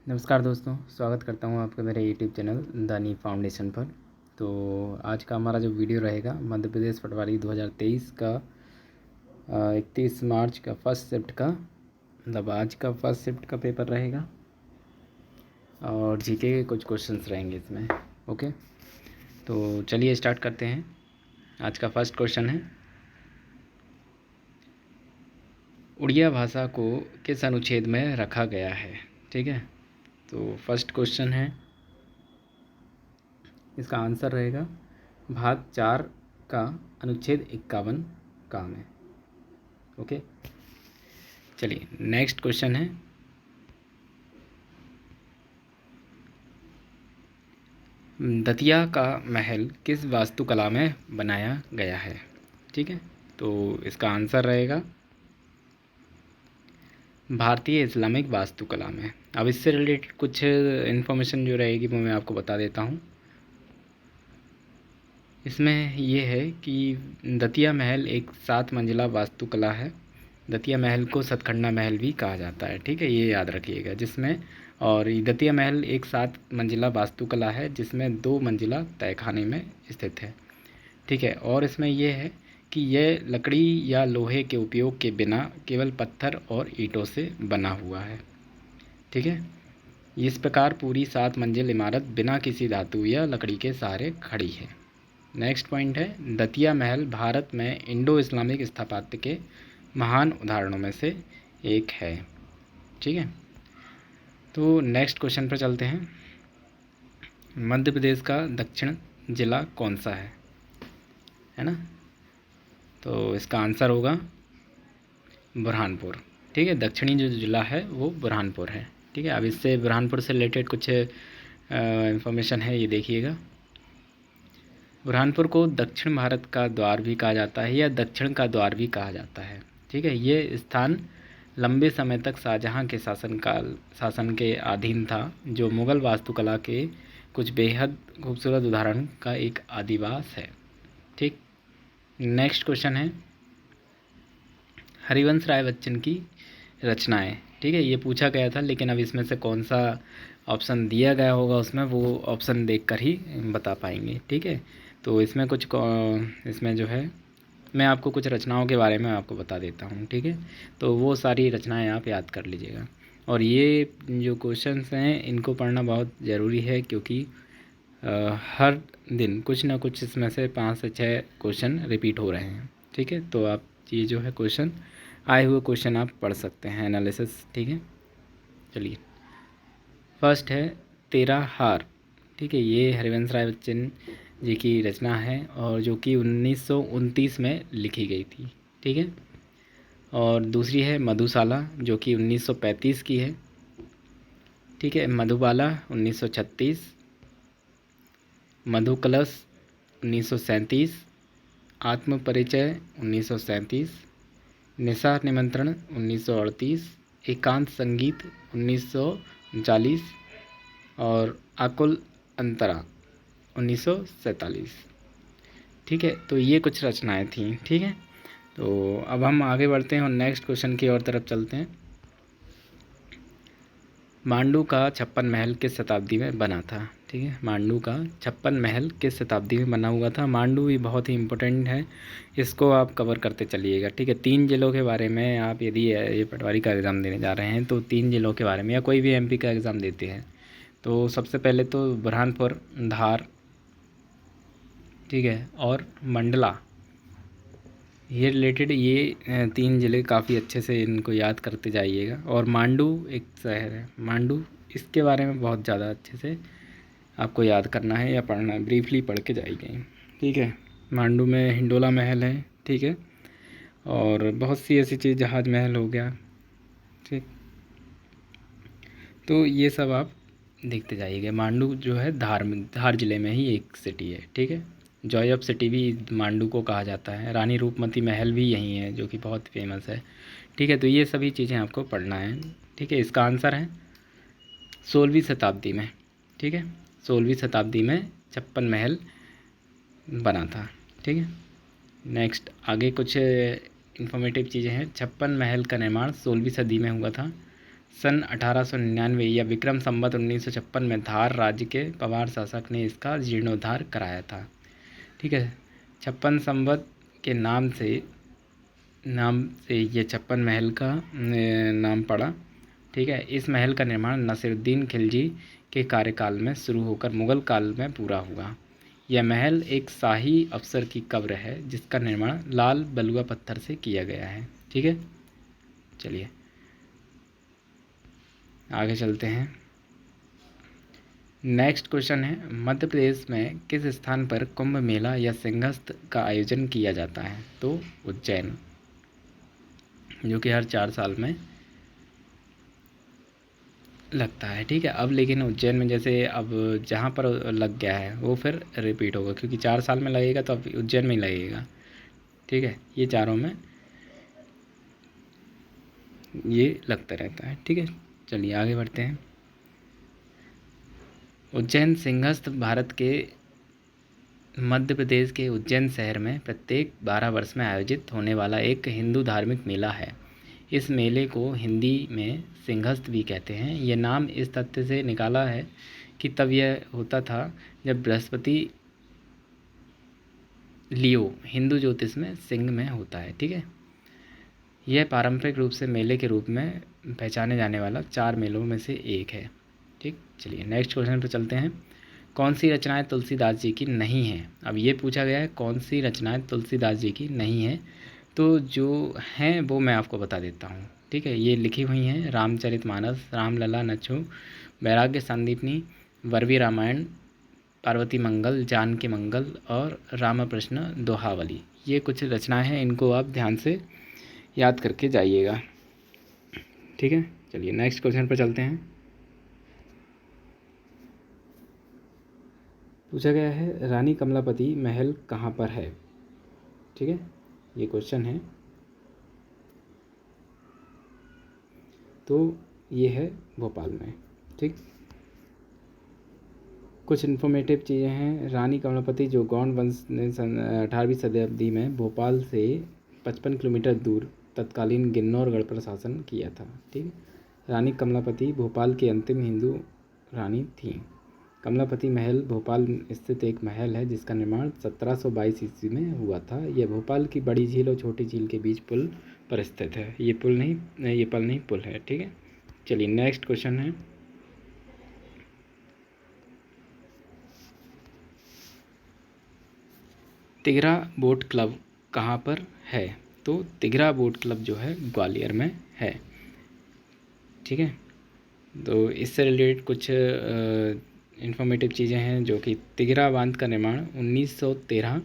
नमस्कार दोस्तों, स्वागत करता हूँ आपका मेरे यूट्यूब चैनल दानी फाउंडेशन पर। तो आज का हमारा जो वीडियो रहेगा मध्य प्रदेश पटवारी 2023 का 31 मार्च का फर्स्ट शिफ्ट का, मतलब आज का फर्स्ट शिफ्ट का पेपर रहेगा और जीके के कुछ क्वेश्चंस रहेंगे इसमें। ओके, तो चलिए स्टार्ट करते हैं। आज का फर्स्ट क्वेश्चन है, उड़िया भाषा को किस अनुच्छेद में रखा गया है। ठीक है, तो फर्स्ट क्वेश्चन है, इसका आंसर रहेगा भाग 4 का अनुच्छेद 51 का में। ओके, चलिए नेक्स्ट क्वेश्चन है, दतिया का महल किस वास्तुकला में बनाया गया है। ठीक है, तो इसका आंसर रहेगा भारतीय इस्लामिक वास्तुकला में। अब इससे रिलेटेड कुछ इन्फॉर्मेशन जो रहेगी वो मैं आपको बता देता हूँ। इसमें ये है कि दतिया महल एक 7 मंजिला वास्तुकला है। दतिया महल को सतखंडा महल भी कहा जाता है। ठीक है, ये याद रखिएगा। जिसमें और दतिया महल एक 7 मंजिला वास्तुकला है जिसमें 2 मंजिला तहखाने में स्थित है। ठीक है, और इसमें यह है कि यह लकड़ी या लोहे के उपयोग के बिना केवल पत्थर और ईंटों से बना हुआ है। ठीक है, इस प्रकार पूरी 7 मंजिल इमारत बिना किसी धातु या लकड़ी के सहारे खड़ी है। नेक्स्ट पॉइंट है, दतिया महल भारत में इंडो इस्लामिक स्थापत्य के महान उदाहरणों में से एक है। ठीक है, तो नेक्स्ट क्वेश्चन पर चलते हैं। मध्य प्रदेश का दक्षिण जिला कौन सा है ना। तो इसका आंसर होगा बुरहानपुर। ठीक है, दक्षिणी जो जिला है वो बुरहानपुर है। ठीक है, अब इससे बुरहानपुर से रिलेटेड कुछ इंफॉर्मेशन है, ये देखिएगा। बुरहानपुर को दक्षिण भारत का द्वार भी कहा जाता है या दक्षिण का द्वार भी कहा जाता है। ठीक है, ये स्थान लंबे समय तक शाहजहां के शासन के अधीन था, जो मुग़ल वास्तुकला के कुछ बेहद खूबसूरत उदाहरण का एक आदिवास है। ठीक, नेक्स्ट क्वेश्चन है, हरिवंश राय बच्चन की रचनाएं। ठीक है, ये पूछा गया था, लेकिन अब इसमें से कौन सा ऑप्शन दिया गया होगा उसमें वो ऑप्शन देखकर ही बता पाएंगे। ठीक है, तो इसमें इसमें जो है मैं आपको कुछ रचनाओं के बारे में आपको बता देता हूँ। ठीक है, तो वो सारी रचनाएं आप याद कर लीजिएगा। और ये जो क्वेश्चंस हैं इनको पढ़ना बहुत ज़रूरी है, क्योंकि हर दिन कुछ ना कुछ इसमें से 5 से 6 क्वेश्चन रिपीट हो रहे हैं। ठीक है, तो आप ये जो है क्वेश्चन आए हुए क्वेश्चन आप पढ़ सकते हैं, एनालिसिस। ठीक है, चलिए फर्स्ट है तेरा हार। ठीक है, ये हरिवंश राय बच्चन जी की रचना है और जो कि 1929 में लिखी गई थी। ठीक है, और दूसरी है मधुशाला जो कि 1935 की है। ठीक है, मधुबाला 1936, मधुकलश 1937, आत्मपरिचय 1937, निशा निमंत्रण 1938, एकांत संगीत 1939 और आकुल अंतरा 1947। ठीक है, तो ये कुछ रचनाएं थीं। ठीक है, तो अब हम आगे बढ़ते हैं और नेक्स्ट क्वेश्चन की ओर तरफ चलते हैं। मांडू का 56 महल किस शताब्दी में बना था। ठीक है, मांडू का 56 महल किस शताब्दी में बना हुआ था। मांडू भी बहुत ही इम्पोर्टेंट है, इसको आप कवर करते चलिएगा। ठीक है, 3 जिलों के बारे में आप यदि ये पटवारी का एग्ज़ाम देने जा रहे हैं तो 3 जिलों के बारे में, या कोई भी एमपी का एग्ज़ाम देते हैं तो सबसे पहले तो बुरहानपुर, धार, ठीक है, और मंडला, ये रिलेटेड ये 3 ज़िले काफ़ी अच्छे से इनको याद करते जाइएगा। और मांडू एक शहर है, मांडू, इसके बारे में बहुत ज़्यादा अच्छे से आपको याद करना है या पढ़ना है, ब्रीफली पढ़ के जाइए। ठीक है, मांडू में हिंडोला महल है। ठीक है, और बहुत सी ऐसी चीज़, जहाज महल हो गया। ठीक, तो ये सब आप देखते जाइएगा। मांडू जो है धार ज़िले में ही एक सिटी है। ठीक है, जॉय ऑफ सिटी भी मांडू को कहा जाता है। रानी रूपमती महल भी यहीं है जो कि बहुत फेमस है। ठीक है, तो ये सभी चीज़ें आपको पढ़ना है। ठीक है, इसका आंसर है 16वीं शताब्दी में। ठीक है, 16वीं शताब्दी में 56 महल बना था। ठीक है, नेक्स्ट आगे कुछ इन्फॉर्मेटिव चीज़ें हैं। 56 महल का निर्माण 16वीं सदी में हुआ था। सन 1899 या विक्रम संवत 1956 में धार राज्य के पवार शासक ने इसका जीर्णोद्धार कराया था। ठीक है, 56 संवत के नाम से ये 56 महल का नाम पड़ा। ठीक है, इस महल का निर्माण नसीरुद्दीन खिलजी के कार्यकाल में शुरू होकर मुग़ल काल में पूरा हुआ। यह महल एक शाही अफसर की कब्र है जिसका निर्माण लाल बलुआ पत्थर से किया गया है। ठीक है, चलिए आगे चलते हैं। नेक्स्ट क्वेश्चन है, मध्य प्रदेश में किस स्थान पर कुंभ मेला या सिंहस्थ का आयोजन किया जाता है? तो उज्जैन, जो कि हर 4 साल में लगता है। ठीक है, अब लेकिन उज्जैन में जैसे अब जहाँ पर लग गया है वो फिर रिपीट होगा, क्योंकि 4 साल में लगेगा तो अब उज्जैन में ही लगेगा। ठीक है, ये चारों में ये लगता रहता है। ठीक है, चलिए आगे बढ़ते हैं। उज्जैन सिंहस्थ भारत के मध्य प्रदेश के उज्जैन शहर में प्रत्येक 12 वर्ष में आयोजित होने वाला एक हिंदू धार्मिक मेला है। इस मेले को हिंदी में सिंहस्थ भी कहते हैं। यह नाम इस तथ्य से निकाला है कि तब यह होता था जब बृहस्पति लियो हिंदू ज्योतिष में सिंह में होता है। ठीक है, यह पारंपरिक रूप से मेले के रूप में पहचाने जाने वाला 4 मेलों में से एक है। ठीक, चलिए नेक्स्ट क्वेश्चन पर चलते हैं। कौन सी रचनाएं तुलसीदास जी की नहीं हैं? अब ये पूछा गया है कौन सी रचनाएं तुलसीदास जी की नहीं हैं, तो जो हैं वो मैं आपको बता देता हूँ। ठीक है, ये लिखी हुई हैं रामचरितमानस, रामलला, नच्चू, वैराग्य संदीपनी, वर्वी रामायण, पार्वती मंगल, जानकी मंगल और रामप्रश्न दोहावली। ये कुछ रचनाएं हैं, इनको आप ध्यान से याद करके जाइएगा। ठीक है, चलिए नेक्स्ट क्वेश्चन पर चलते हैं। पूछा गया है रानी कमलापति महल कहाँ पर है? ठीक है, ये क्वेश्चन है, तो ये है भोपाल में। ठीक, कुछ इन्फॉर्मेटिव चीज़ें हैं। रानी कमलापति जो गौंड वंश ने 18वीं शताब्दी में भोपाल से 55 किलोमीटर दूर तत्कालीन गिन्नौरगढ़ पर शासन किया था। ठीक है, रानी कमलापति भोपाल की अंतिम हिंदू रानी थीं। कमलापति महल भोपाल स्थित एक महल है जिसका निर्माण 1722 ईस्वी में हुआ था। यह भोपाल की बड़ी झील और छोटी झील के बीच पुल पर स्थित है। ये पुल नहीं पुल है। ठीक है, चलिए नेक्स्ट क्वेश्चन है, तिगरा बोट क्लब कहाँ पर है? तो तिगरा बोट क्लब जो है ग्वालियर में है। ठीक है, तो इससे रिलेटेड कुछ इन्फॉर्मेटिव चीज़ें हैं, जो कि तिगरा बांध का निर्माण 1913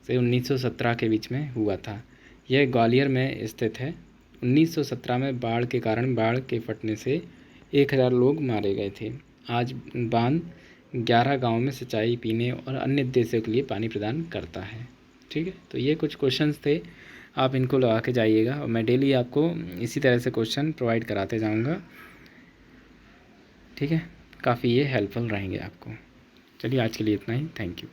से 1917 के बीच में हुआ था। यह ग्वालियर में स्थित है। 1917 में बाढ़ के कारण बाढ़ के फटने से 1000 लोग मारे गए थे। आज बांध 11 गाँव में सिंचाई, पीने और अन्य उद्देश्यों के लिए पानी प्रदान करता है। ठीक है, तो ये कुछ क्वेश्चंस थे, आप इनको लगा के जाइएगा और मैं डेली आपको इसी तरह से क्वेश्चन प्रोवाइड कराते जाऊँगा। ठीक है, काफ़ी ये हेल्पफुल रहेंगे आपको। चलिए आज के लिए इतना ही, थैंक यू।